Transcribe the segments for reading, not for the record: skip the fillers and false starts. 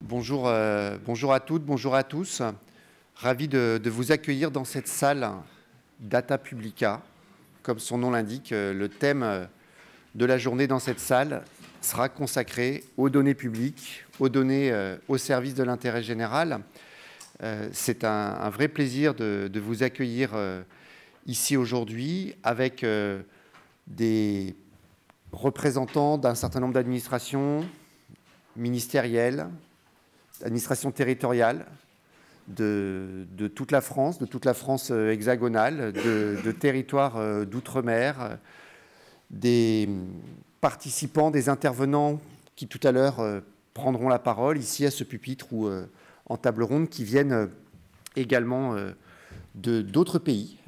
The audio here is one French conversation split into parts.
Bonjour, bonjour à toutes, bonjour à tous. Ravi de vous accueillir dans cette salle Data Publica. Comme son nom l'indique, le thème de la journée dans cette salle sera consacré aux données publiques, aux données au service de l'intérêt général. C'est un vrai plaisir de vous accueillir ici aujourd'hui avec des représentants d'un certain nombre d'administrations ministérielles, administration territoriale de toute la France hexagonale, de territoires d'outre-mer, des participants, des intervenants qui tout à l'heure prendront la parole ici à ce pupitre ou en table ronde, qui viennent également d'autres pays,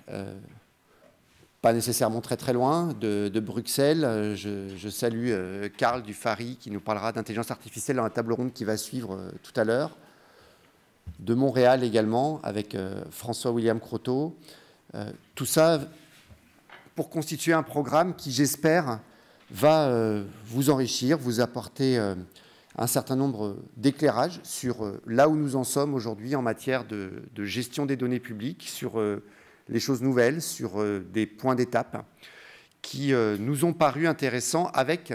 pas nécessairement très loin, de Bruxelles. Je salue Karl Dufary qui nous parlera d'intelligence artificielle dans la table ronde qui va suivre tout à l'heure. De Montréal également, avec François-William Croteau. Tout ça pour constituer un programme qui, j'espère, va vous enrichir, vous apporter un certain nombre d'éclairages sur là où nous en sommes aujourd'hui en matière de gestion des données publiques, sur les choses nouvelles, sur des points d'étape qui nous ont paru intéressants avec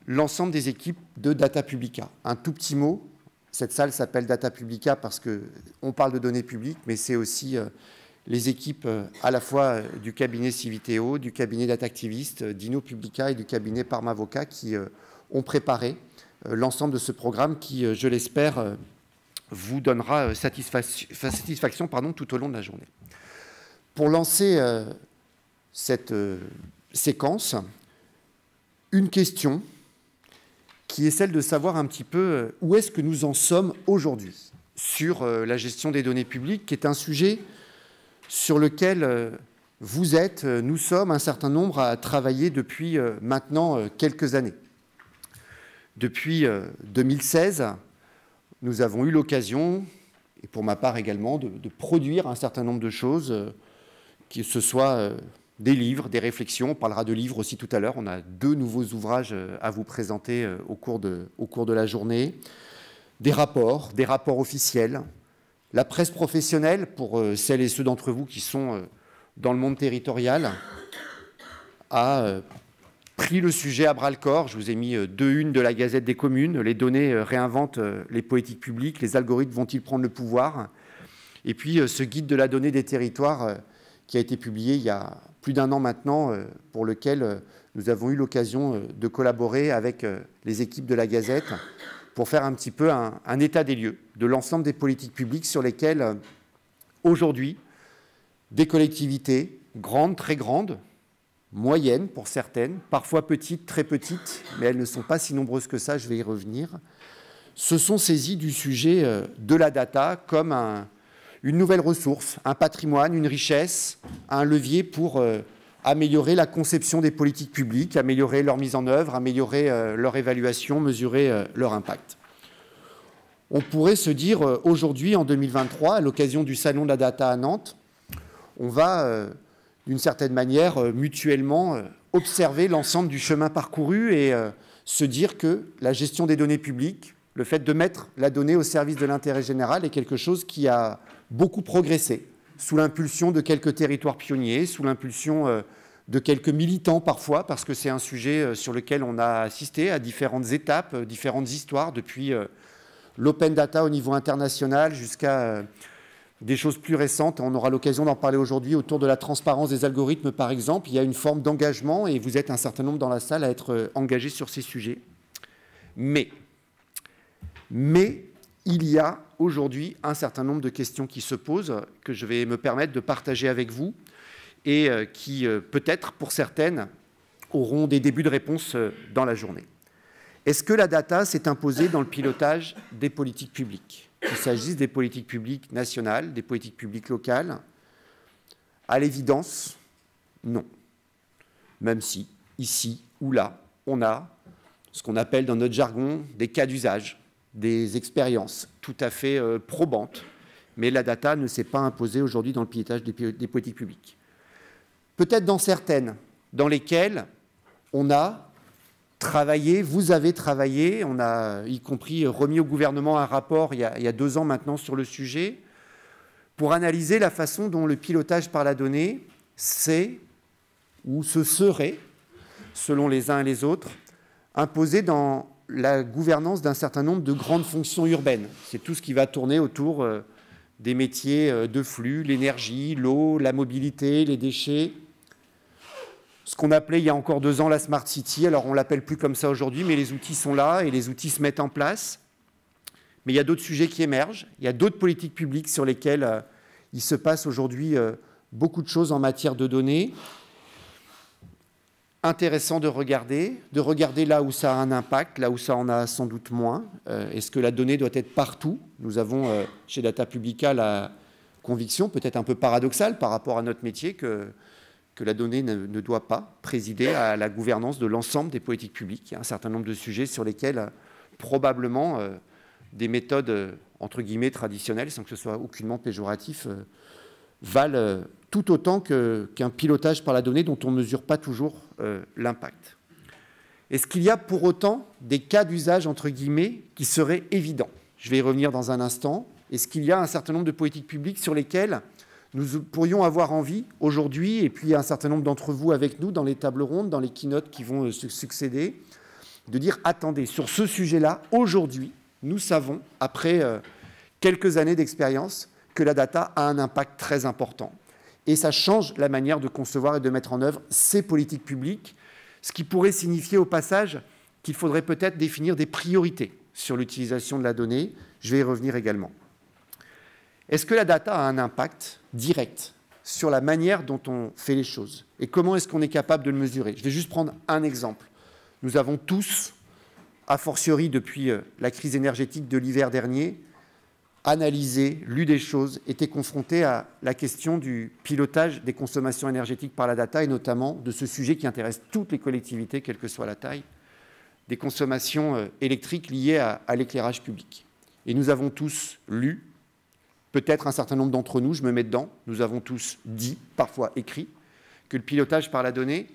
l'ensemble des équipes de Data Publica. Un tout petit mot, cette salle s'appelle Data Publica parce qu'on parle de données publiques, mais c'est aussi les équipes à la fois du cabinet Civiteo, du cabinet Datactivist, d'InnoPublica et du cabinet Parmavocat qui ont préparé l'ensemble de ce programme qui, je l'espère, vous donnera satisfaction tout au long de la journée. Pour lancer cette séquence, une question qui est celle de savoir un petit peu où est-ce que nous en sommes aujourd'hui sur la gestion des données publiques, qui est un sujet sur lequel vous êtes, nous sommes un certain nombre à travailler depuis maintenant quelques années. Depuis 2016, nous avons eu l'occasion, et pour ma part également, de produire un certain nombre de choses, que ce soit des livres, des réflexions. On parlera de livres aussi tout à l'heure. On a 2 nouveaux ouvrages à vous présenter au cours de la journée. Des rapports officiels. La presse professionnelle, pour celles et ceux d'entre vous qui sont dans le monde territorial, a pris le sujet à bras-le-corps. Je vous ai mis 2 unes de la Gazette des communes. Les données réinventent les politiques publiques. Les algorithmes vont-ils prendre le pouvoir? Et puis ce guide de la donnée des territoires qui a été publié il y a plus d'1 an maintenant, pour lequel nous avons eu l'occasion de collaborer avec les équipes de la Gazette pour faire un petit peu un état des lieux de l'ensemble des politiques publiques sur lesquelles, aujourd'hui, des collectivités grandes, très grandes, moyennes pour certaines, parfois petites, très petites, mais elles ne sont pas si nombreuses que ça, je vais y revenir, se sont saisies du sujet de la data comme une nouvelle ressource, un patrimoine, une richesse, un levier pour améliorer la conception des politiques publiques, améliorer leur mise en œuvre, améliorer leur évaluation, mesurer leur impact. On pourrait se dire aujourd'hui, en 2023, à l'occasion du Salon de la Data à Nantes, on va, d'une certaine manière, mutuellement observer l'ensemble du chemin parcouru et se dire que la gestion des données publiques, le fait de mettre la donnée au service de l'intérêt général est quelque chose qui a beaucoup progressé, sous l'impulsion de quelques territoires pionniers, sous l'impulsion de quelques militants parfois, parce que c'est un sujet sur lequel on a assisté à différentes étapes, différentes histoires, depuis l'open data au niveau international jusqu'à des choses plus récentes. On aura l'occasion d'en parler aujourd'hui autour de la transparence des algorithmes, par exemple. Il y a une forme d'engagement et vous êtes un certain nombre dans la salle à être engagés sur ces sujets. Mais il y a aujourd'hui un certain nombre de questions qui se posent, que je vais me permettre de partager avec vous et qui, peut-être, pour certaines, auront des débuts de réponse dans la journée. Est-ce que la data s'est imposée dans le pilotage des politiques publiques? Qu'il s'agisse des politiques publiques nationales, des politiques publiques locales? À l'évidence, non. Même si, ici ou là, on a ce qu'on appelle dans notre jargon des cas d'usage, des expériences tout à fait probantes, mais la data ne s'est pas imposée aujourd'hui dans le pilotage des politiques publiques. Peut-être dans certaines, dans lesquelles on a travaillé, vous avez travaillé, on a y compris remis au gouvernement un rapport il y a 2 ans maintenant sur le sujet, pour analyser la façon dont le pilotage par la donnée s'est ou se serait, selon les uns et les autres, imposé dans la gouvernance d'un certain nombre de grandes fonctions urbaines. C'est tout ce qui va tourner autour des métiers de flux, l'énergie, l'eau, la mobilité, les déchets. Ce qu'on appelait il y a encore 2 ans la Smart City. Alors on ne l'appelle plus comme ça aujourd'hui, mais les outils sont là et les outils se mettent en place. Mais il y a d'autres sujets qui émergent. Il y a d'autres politiques publiques sur lesquelles il se passe aujourd'hui beaucoup de choses en matière de données. Intéressant de regarder là où ça a un impact, là où ça en a sans doute moins. Est-ce que la donnée doit être partout? Nous avons chez Data Publica la conviction, peut-être un peu paradoxale par rapport à notre métier, que la donnée ne doit pas présider à la gouvernance de l'ensemble des politiques publiques. Il y a un certain nombre de sujets sur lesquels probablement des méthodes entre guillemets traditionnelles, sans que ce soit aucunement péjoratif, valent tout autant qu'un pilotage par la donnée dont on ne mesure pas toujours l'impact. Est-ce qu'il y a pour autant des cas d'usage, entre guillemets, qui seraient évidents? Je vais y revenir dans un instant. Est-ce qu'il y a un certain nombre de politiques publiques sur lesquelles nous pourrions avoir envie aujourd'hui, et puis un certain nombre d'entre vous avec nous dans les tables rondes, dans les keynotes qui vont succéder, de dire, attendez, sur ce sujet-là, aujourd'hui, nous savons, après quelques années d'expérience, que la data a un impact très important. Et ça change la manière de concevoir et de mettre en œuvre ces politiques publiques, ce qui pourrait signifier au passage qu'il faudrait peut-être définir des priorités sur l'utilisation de la donnée. Je vais y revenir également. Est-ce que la data a un impact direct sur la manière dont on fait les choses? Et comment est-ce qu'on est capable de le mesurer? Je vais juste prendre un exemple. Nous avons tous, a fortiori depuis la crise énergétique de l'hiver dernier, analysé, lu des choses, été confrontés à la question du pilotage des consommations énergétiques par la data, et notamment de ce sujet qui intéresse toutes les collectivités, quelle que soit la taille, des consommations électriques liées à l'éclairage public. Et nous avons tous lu, peut-être un certain nombre d'entre nous, je me mets dedans, nous avons tous dit, parfois écrit, que le pilotage par la donnée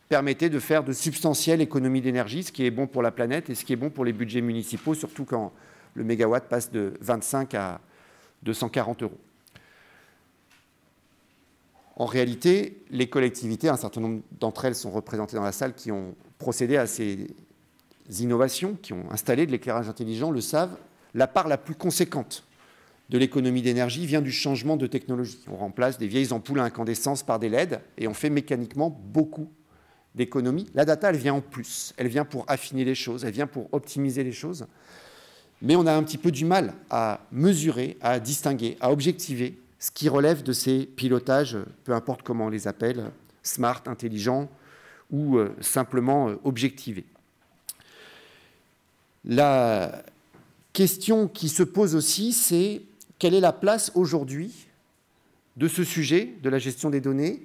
permettait de faire de substantielles économies d'énergie, ce qui est bon pour la planète et ce qui est bon pour les budgets municipaux, surtout quand le mégawatt passe de 25 à 240 €. En réalité, les collectivités, un certain nombre d'entre elles sont représentées dans la salle, qui ont procédé à ces innovations, qui ont installé de l'éclairage intelligent, le savent. La part la plus conséquente de l'économie d'énergie vient du changement de technologie. On remplace des vieilles ampoules à incandescence par des LED et on fait mécaniquement beaucoup d'économies. La data, elle vient en plus. Elle vient pour affiner les choses, elle vient pour optimiser les choses. Mais on a un petit peu du mal à mesurer, à distinguer, à objectiver ce qui relève de ces pilotages, peu importe comment on les appelle, smart, intelligents ou simplement objectivés. La question qui se pose aussi, c'est quelle est la place aujourd'hui de ce sujet, de la gestion des données,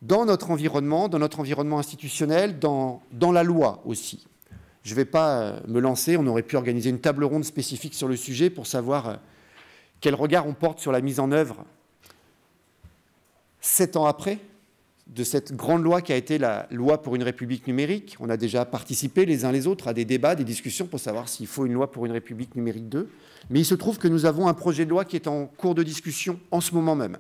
dans notre environnement institutionnel, dans la loi aussi. Je ne vais pas me lancer, on aurait pu organiser une table ronde spécifique sur le sujet pour savoir quel regard on porte sur la mise en œuvre 7 ans après de cette grande loi qui a été la loi pour une République numérique. On a déjà participé les uns les autres à des débats, des discussions pour savoir s'il faut une loi pour une République numérique 2. Mais il se trouve que nous avons un projet de loi qui est en cours de discussion en ce moment même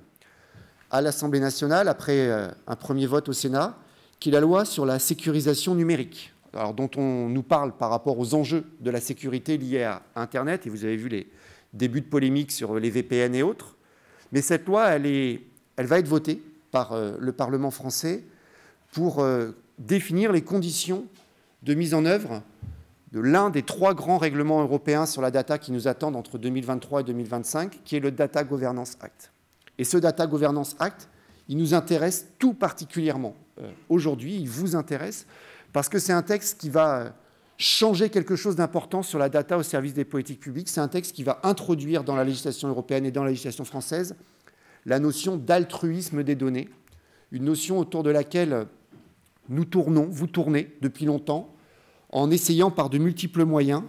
à l'Assemblée nationale, après un premier vote au Sénat, qui est la loi sur la sécurisation numérique, alors, dont on nous parle par rapport aux enjeux de la sécurité liés à Internet, et vous avez vu les débuts de polémique sur les VPN et autres. Mais cette loi, elle va être votée par le Parlement français pour définir les conditions de mise en œuvre de l'un des 3 grands règlements européens sur la data qui nous attendent entre 2023 et 2025, qui est le Data Governance Act. Et ce Data Governance Act, il nous intéresse tout particulièrement aujourd'hui, il vous intéresse, parce que c'est un texte qui va changer quelque chose d'important sur la data au service des politiques publiques. C'est un texte qui va introduire dans la législation européenne et dans la législation française la notion d'altruisme des données, une notion autour de laquelle nous tournons, vous tournez depuis longtemps, en essayant par de multiples moyens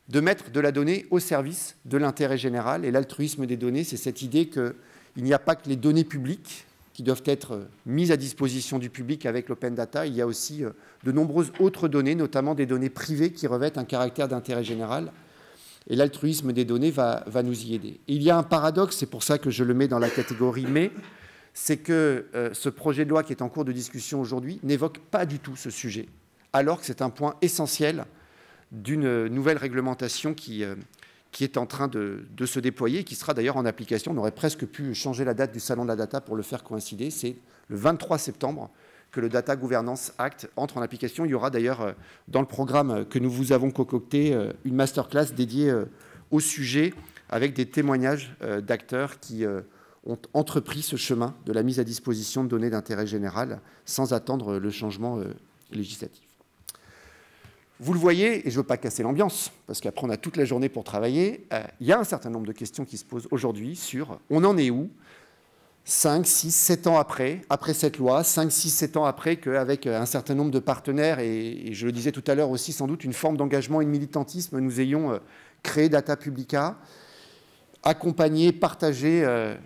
de mettre de la donnée au service de l'intérêt général. Et l'altruisme des données, c'est cette idée qu'il n'y a pas que les données publiques qui doivent être mises à disposition du public avec l'open data. Il y a aussi de nombreuses autres données, notamment des données privées qui revêtent un caractère d'intérêt général. Et l'altruisme des données va nous y aider. Et il y a un paradoxe, c'est pour ça que je le mets dans la catégorie mais, c'est que ce projet de loi qui est en cours de discussion aujourd'hui n'évoque pas du tout ce sujet, alors que c'est un point essentiel d'une nouvelle réglementation qui est en train de se déployer, qui sera d'ailleurs en application. On aurait presque pu changer la date du Salon de la Data pour le faire coïncider. C'est le 23 septembre que le Data Governance Act entre en application. Il y aura d'ailleurs dans le programme que nous vous avons concocté une masterclass dédiée au sujet avec des témoignages d'acteurs qui ont entrepris ce chemin de la mise à disposition de données d'intérêt général sans attendre le changement législatif. Vous le voyez, et je ne veux pas casser l'ambiance, parce qu'après on a toute la journée pour travailler, il y a un certain nombre de questions qui se posent aujourd'hui sur on en est où 5, 6, 7 ans après cette loi, 5, 6, 7 ans après qu'avec un certain nombre de partenaires, et je le disais tout à l'heure aussi, sans doute une forme d'engagement et de militantisme, nous ayons créé Data Publica, accompagné, partagé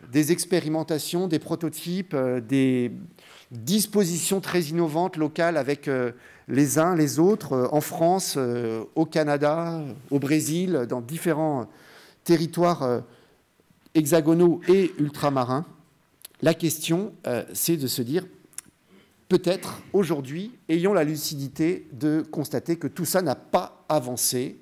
des expérimentations, des prototypes, des dispositions très innovantes locales avec les uns, les autres, en France, au Canada, au Brésil, dans différents territoires hexagonaux et ultramarins. La question, c'est de se dire, peut-être aujourd'hui, ayons la lucidité de constater que tout ça n'a pas avancé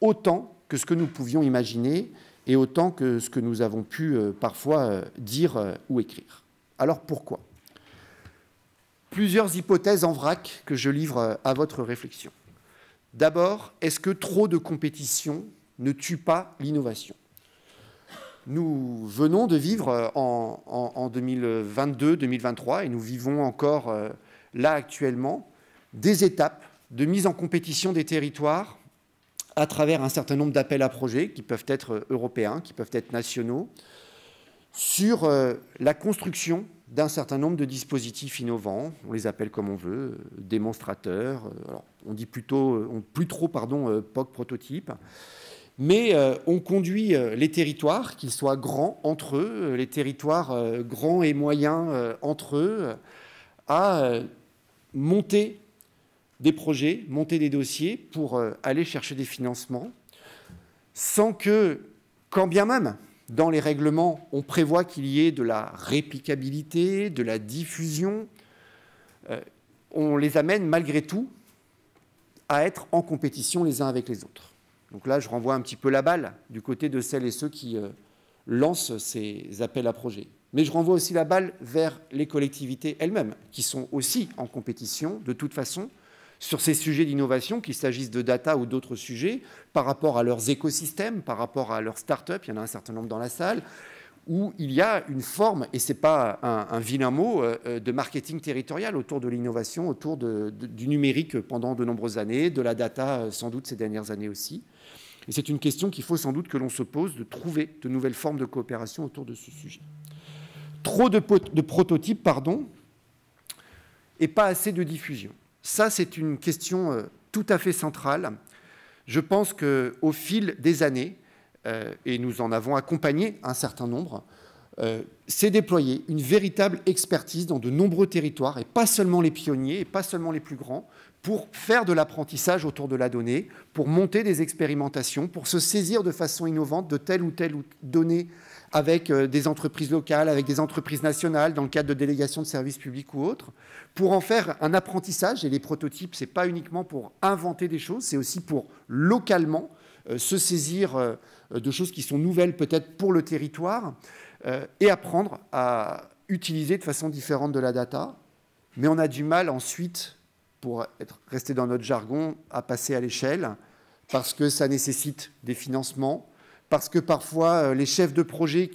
autant que ce que nous pouvions imaginer et autant que ce que nous avons pu parfois dire ou écrire. Alors pourquoi ? Plusieurs hypothèses en vrac que je livre à votre réflexion. D'abord, est-ce que trop de compétition ne tue pas l'innovation ? Nous venons de vivre en 2022-2023, et nous vivons encore là actuellement, des étapes de mise en compétition des territoires à travers un certain nombre d'appels à projets qui peuvent être européens, qui peuvent être nationaux, sur la construction d'un certain nombre de dispositifs innovants, on les appelle comme on veut, démonstrateurs, alors on dit plus trop POC, prototype, mais on conduit les territoires, qu'ils soient grands entre eux, les territoires grands et moyens entre eux, à monter des projets, monter des dossiers pour aller chercher des financements, sans que, quand bien même, dans les règlements, on prévoit qu'il y ait de la réplicabilité, de la diffusion, on les amène malgré tout à être en compétition les uns avec les autres. Donc là, je renvoie un petit peu la balle du côté de celles et ceux qui lancent ces appels à projets. Mais je renvoie aussi la balle vers les collectivités elles-mêmes, qui sont aussi en compétition, de toute façon, sur ces sujets d'innovation, qu'il s'agisse de data ou d'autres sujets, par rapport à leurs écosystèmes, par rapport à leurs start-up, il y en a un certain nombre dans la salle, où il y a une forme, et ce n'est pas un vilain mot, de marketing territorial autour de l'innovation, autour du numérique pendant de nombreuses années, de la data sans doute ces dernières années aussi. Et c'est une question qu'il faut sans doute que l'on se pose, de trouver de nouvelles formes de coopération autour de ce sujet. Trop de prototypes, pardon, et pas assez de diffusion. Ça, c'est une question tout à fait centrale. Je pense qu'au fil des années, et nous en avons accompagné un certain nombre, s'est déployée une véritable expertise dans de nombreux territoires, et pas seulement les pionniers, et pas seulement les plus grands, pour faire de l'apprentissage autour de la donnée, pour monter des expérimentations, pour se saisir de façon innovante de telle ou telle donnée avec des entreprises locales, avec des entreprises nationales, dans le cadre de délégations de services publics ou autres, pour en faire un apprentissage. Et les prototypes, ce n'est pas uniquement pour inventer des choses, c'est aussi pour localement se saisir de choses qui sont nouvelles peut-être pour le territoire et apprendre à utiliser de façon différente de la data. Mais on a du mal ensuite, pour rester dans notre jargon, à passer à l'échelle, parce que ça nécessite des financements, parce que parfois, les chefs de projet,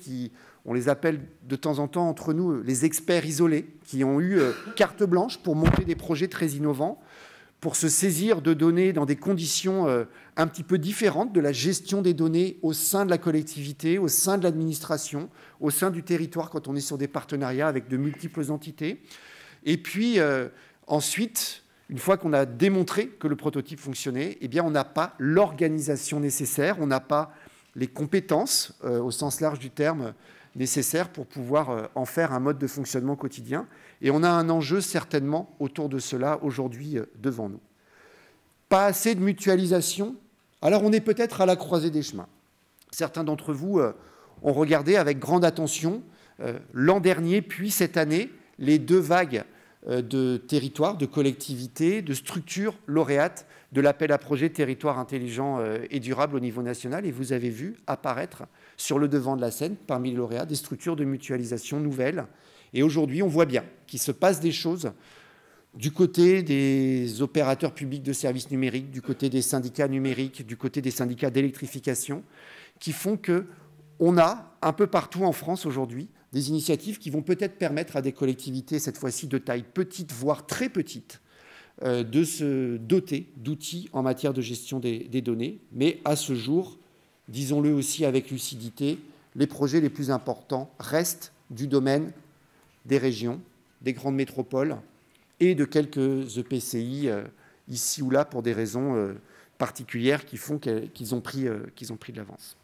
on les appelle de temps en temps entre nous les experts isolés, qui ont eu carte blanche pour monter des projets très innovants, pour se saisir de données dans des conditions un petit peu différentes de la gestion des données au sein de la collectivité, au sein de l'administration, au sein du territoire, quand on est sur des partenariats avec de multiples entités. Et puis, ensuite, une fois qu'on a démontré que le prototype fonctionnait, eh bien, on n'a pas l'organisation nécessaire, on n'a pas les compétences, au sens large du terme, nécessaires pour pouvoir en faire un mode de fonctionnement quotidien. Et on a un enjeu certainement autour de cela aujourd'hui devant nous. Pas assez de mutualisation. Alors on est peut-être à la croisée des chemins. Certains d'entre vous ont regardé avec grande attention l'an dernier, puis cette année, les 2 vagues de territoires, de collectivités, de structures lauréates de l'appel à projet territoire intelligent et durable au niveau national. Et vous avez vu apparaître sur le devant de la scène, parmi les lauréats, des structures de mutualisation nouvelles. Et aujourd'hui, on voit bien qu'il se passe des choses du côté des opérateurs publics de services numériques, du côté des syndicats numériques, du côté des syndicats d'électrification, qui font qu'on a un peu partout en France aujourd'hui des initiatives qui vont peut-être permettre à des collectivités, cette fois-ci de taille petite, voire très petite, de se doter d'outils en matière de gestion des données. Mais à ce jour, disons-le aussi avec lucidité, les projets les plus importants restent du domaine des régions, des grandes métropoles et de quelques EPCI ici ou là pour des raisons particulières qui font qu'ils ont pris de l'avance.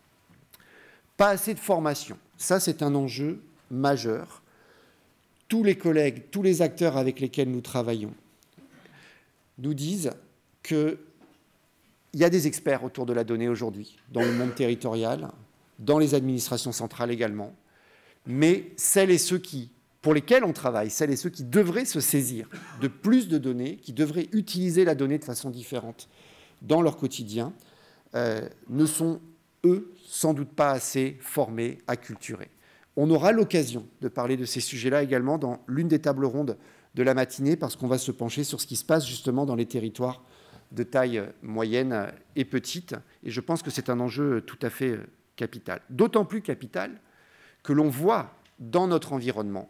Pas assez de formation. Ça, c'est un enjeu majeur. Tous les collègues, tous les acteurs avec lesquels nous travaillons nous disent qu'il y a des experts autour de la donnée aujourd'hui, dans le monde territorial, dans les administrations centrales également, mais celles et ceux pour lesquels on travaille, celles et ceux qui devraient se saisir de plus de données, qui devraient utiliser la donnée de façon différente dans leur quotidien, ne sont, eux, sans doute pas assez formés, acculturés. On aura l'occasion de parler de ces sujets-là également dans l'une des tables rondes de la matinée, parce qu'on va se pencher sur ce qui se passe justement dans les territoires de taille moyenne et petite. Et je pense que c'est un enjeu tout à fait capital. D'autant plus capital que l'on voit dans notre environnement,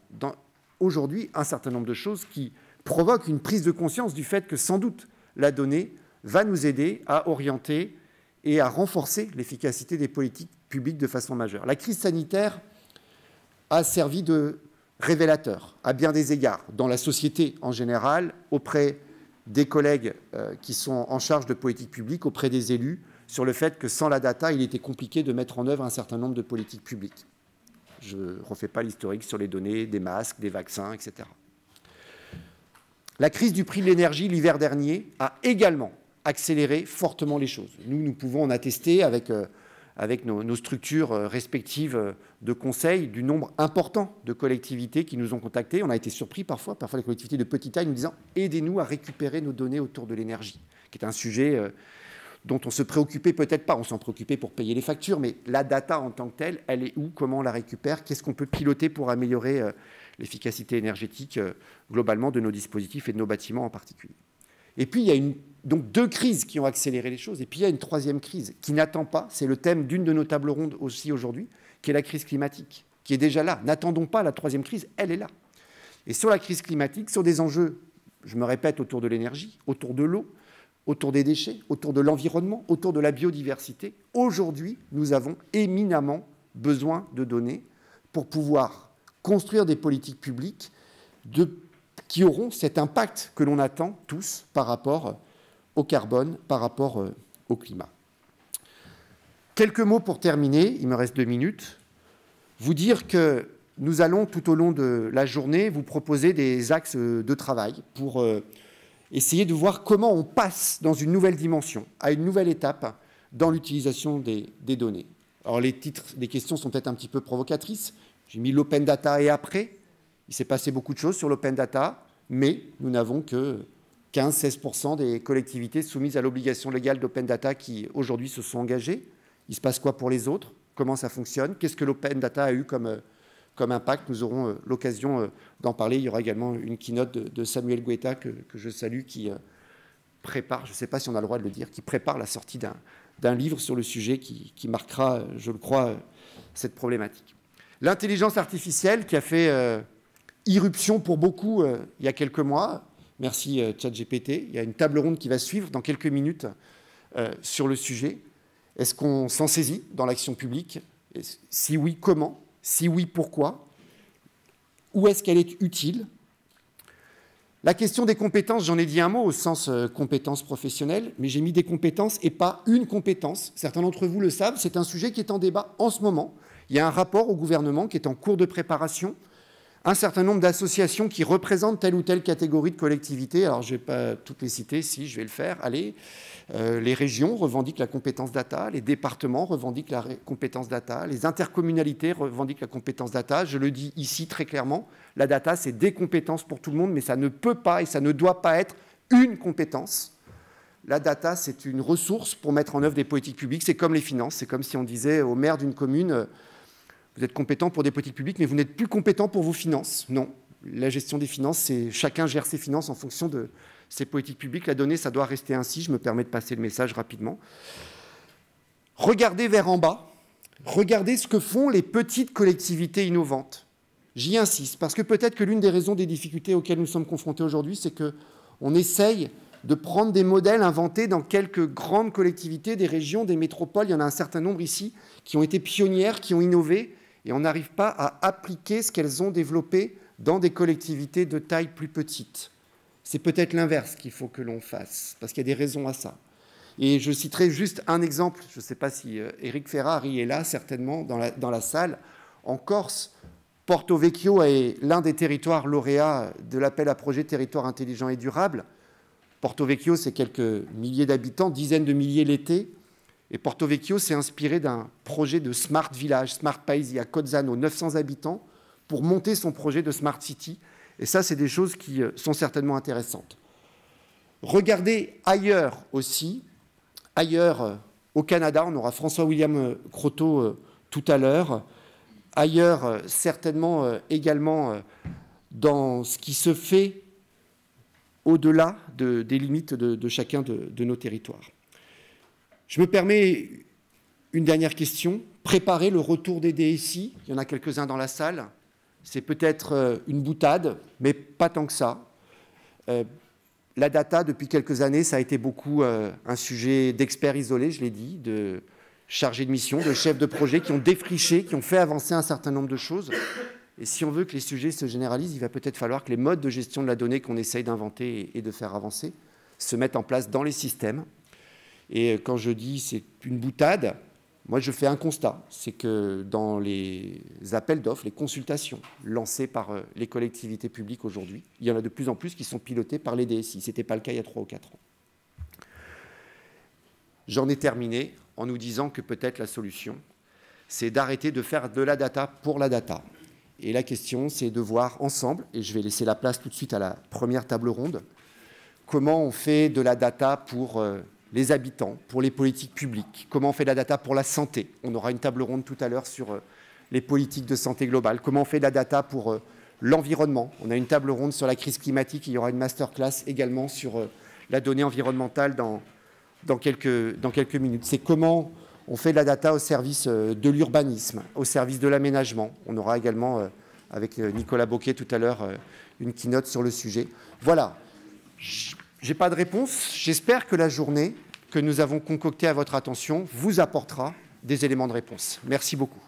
aujourd'hui, un certain nombre de choses qui provoquent une prise de conscience du fait que sans doute la donnée va nous aider à orienter et à renforcer l'efficacité des politiques publiques de façon majeure. La crise sanitaire a servi de révélateur à bien des égards dans la société en général, auprès des collègues qui sont en charge de politique publique, auprès des élus, sur le fait que sans la data, il était compliqué de mettre en œuvre un certain nombre de politiques publiques. Je ne refais pas l'historique sur les données des masques, des vaccins, etc. La crise du prix de l'énergie l'hiver dernier a également accéléré fortement les choses. Nous pouvons en attester avec nos structures respectives de conseil du nombre important de collectivités qui nous ont contactés. On a été surpris parfois les collectivités de petite taille nous disant « aidez-nous à récupérer nos données autour de l'énergie », qui est un sujet dont on se préoccupait peut-être pas. On s'en préoccupait pour payer les factures, mais la data en tant que telle, elle est où, comment on la récupère, qu'est-ce qu'on peut piloter pour améliorer l'efficacité énergétique globalement de nos dispositifs et de nos bâtiments en particulier. Et puis, il y a donc 2 crises qui ont accéléré les choses. Et puis, il y a une 3e crise qui n'attend pas. C'est le thème d'une de nos tables rondes aussi aujourd'hui, qui est la crise climatique, qui est déjà là. N'attendons pas la 3e crise, elle est là. Et sur la crise climatique, sur des enjeux, je me répète, autour de l'énergie, autour de l'eau, autour des déchets, autour de l'environnement, autour de la biodiversité, aujourd'hui, nous avons éminemment besoin de données pour pouvoir construire des politiques publiques qui auront cet impact que l'on attend tous par rapport au carbone, par rapport au climat. Quelques mots pour terminer, il me reste 2 minutes. Vous dire que nous allons tout au long de la journée vous proposer des axes de travail pour essayer de voir comment on passe dans une nouvelle dimension, à une nouvelle étape dans l'utilisation des données. Alors les titres des questions sont peut-être un petit peu provocatrices. J'ai mis l'open data et après. Il s'est passé beaucoup de choses sur l'open data, mais nous n'avons que 15-16% des collectivités soumises à l'obligation légale d'open data qui aujourd'hui se sont engagées. Il se passe quoi pour les autres? Comment ça fonctionne? Qu'est-ce que l'open data a eu comme impact? Nous aurons l'occasion d'en parler. Il y aura également une keynote de Samuel Guetta que je salue qui prépare, je ne sais pas si on a le droit de le dire, qui prépare la sortie d'un livre sur le sujet qui marquera, je le crois, cette problématique. L'intelligence artificielle qui a fait irruption pour beaucoup il y a quelques mois. Merci ChatGPT. Il y a une table ronde qui va suivre dans quelques minutes sur le sujet. Est-ce qu'on s'en saisit dans l'action publique? Si oui, comment? Si oui, pourquoi? Où est-ce qu'elle est utile? La question des compétences, j'en ai dit un mot au sens compétences professionnelles, mais j'ai mis des compétences et pas une compétence. Certains d'entre vous le savent, c'est un sujet qui est en débat en ce moment. Il y a un rapport au gouvernement qui est en cours de préparation, un certain nombre d'associations qui représentent telle ou telle catégorie de collectivités. Alors, je ne vais pas toutes les citer, si, je vais le faire. Allez, les régions revendiquent la compétence data, les départements revendiquent la compétence data, les intercommunalités revendiquent la compétence data. Je le dis ici très clairement, la data, c'est des compétences pour tout le monde, mais ça ne peut pas et ça ne doit pas être une compétence. La data, c'est une ressource pour mettre en œuvre des politiques publiques. C'est comme les finances. C'est comme si on disait au maire d'une commune, vous êtes compétent pour des politiques publiques, mais vous n'êtes plus compétent pour vos finances. Non. La gestion des finances, c'est chacun gère ses finances en fonction de ses politiques publiques. La donnée, ça doit rester ainsi. Je me permets de passer le message rapidement. Regardez vers en bas. Regardez ce que font les petites collectivités innovantes. J'y insiste, parce que peut-être que l'une des raisons des difficultés auxquelles nous sommes confrontés aujourd'hui, c'est qu'on essaye de prendre des modèles inventés dans quelques grandes collectivités, des régions, des métropoles. Il y en a un certain nombre ici qui ont été pionnières, qui ont innové, et on n'arrive pas à appliquer ce qu'elles ont développé dans des collectivités de taille plus petite. C'est peut-être l'inverse qu'il faut que l'on fasse, parce qu'il y a des raisons à ça. Et je citerai juste un exemple, je ne sais pas si Éric Ferrari est là, certainement, dans la salle. En Corse, Porto Vecchio est l'un des territoires lauréats de l'appel à projet Territoire intelligent et durable. Porto Vecchio, c'est quelques milliers d'habitants, dizaines de milliers l'été. Et Porto Vecchio s'est inspiré d'un projet de Smart Village, Smart Paesi à Cozzano, 900 habitants, pour monter son projet de Smart City. Et ça, c'est des choses qui sont certainement intéressantes. Regardez ailleurs aussi, ailleurs au Canada, on aura François-William Croteau tout à l'heure, ailleurs certainement également dans ce qui se fait au-delà des limites de chacun de nos territoires. Je me permets une dernière question. Préparer le retour des DSI, il y en a quelques-uns dans la salle. C'est peut-être une boutade, mais pas tant que ça. La data, depuis quelques années, ça a été beaucoup un sujet d'experts isolés, je l'ai dit, de chargés de mission, de chefs de projet qui ont défriché, qui ont fait avancer un certain nombre de choses. Et si on veut que les sujets se généralisent, il va peut-être falloir que les modes de gestion de la donnée qu'on essaye d'inventer et de faire avancer se mettent en place dans les systèmes. Et quand je dis c'est une boutade, moi je fais un constat, c'est que dans les appels d'offres, les consultations lancées par les collectivités publiques aujourd'hui, il y en a de plus en plus qui sont pilotées par les DSI. Ce n'était pas le cas il y a 3 ou 4 ans. J'en ai terminé en nous disant que peut-être la solution, c'est d'arrêter de faire de la data pour la data. Et la question, c'est de voir ensemble, et je vais laisser la place tout de suite à la première table ronde, comment on fait de la data pour les habitants, pour les politiques publiques, comment on fait de la data pour la santé. On aura une table ronde tout à l'heure sur les politiques de santé globale. Comment on fait de la data pour l'environnement. On a une table ronde sur la crise climatique. Il y aura une masterclass également sur la donnée environnementale dans quelques minutes. C'est comment on fait de la data au service de l'urbanisme, au service de l'aménagement. On aura également, avec Nicolas Bocquet tout à l'heure, une keynote sur le sujet. Voilà. Je n'ai pas de réponse. J'espère que la journée que nous avons concoctée à votre attention vous apportera des éléments de réponse. Merci beaucoup.